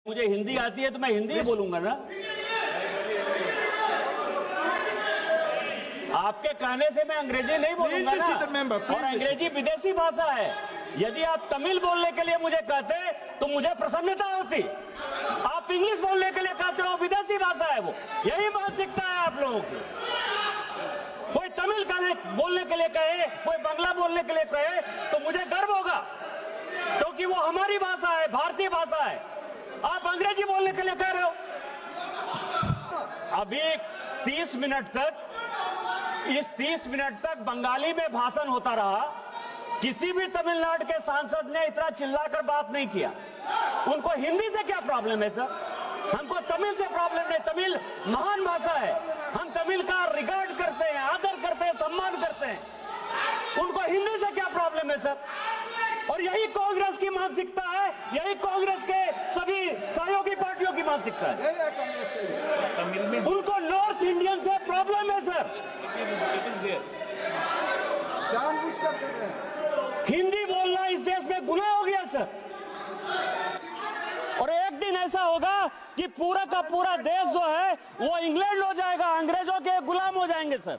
मुझे हिंदी आती है तो मैं हिंदी ही बोलूंगा ना। आपके कहने से मैं अंग्रेजी नहीं बोलूंगा ना, और अंग्रेजी विदेशी भाषा है। यदि आप तमिल बोलने के लिए मुझे कहते तो मुझे प्रसन्नता होती। आप इंग्लिश बोलने के लिए कहते हो, विदेशी भाषा है वो। यही मानसिकता है आप लोगों की। कोई तमिल बोलने के लिए कहे, कोई बांग्ला बोलने के लिए कहे तो मुझे गर्व होगा, क्योंकि वो हमारी भाषा है, भारतीय भाषा है। आप अंग्रेजी बोलने के लिए कह रहे हो। अभी 30 मिनट तक बंगाली में भाषण होता रहा। किसी भी तमिलनाडु के सांसद ने इतना चिल्लाकर बात नहीं किया। उनको हिंदी से क्या प्रॉब्लम है सर? हमको तमिल से प्रॉब्लम नहीं। तमिल महान भाषा है, हम तमिल का रिगार्ड करते हैं, आदर करते हैं, सम्मान करते हैं। उनको हिंदी से क्या प्रॉब्लम है सर? और यही कांग्रेस की मानसिकता है, यही कांग्रेस के सभी सहयोगी पार्टियों की मानसिकता है। उनको नॉर्थ इंडियन से प्रॉब्लम है सर। हिंदी बोलना इस देश में गुनाह हो गया सर। और एक दिन ऐसा होगा कि पूरा का पूरा देश जो है वो इंग्लैंड हो जाएगा, अंग्रेजों के गुलाम हो जाएंगे सर।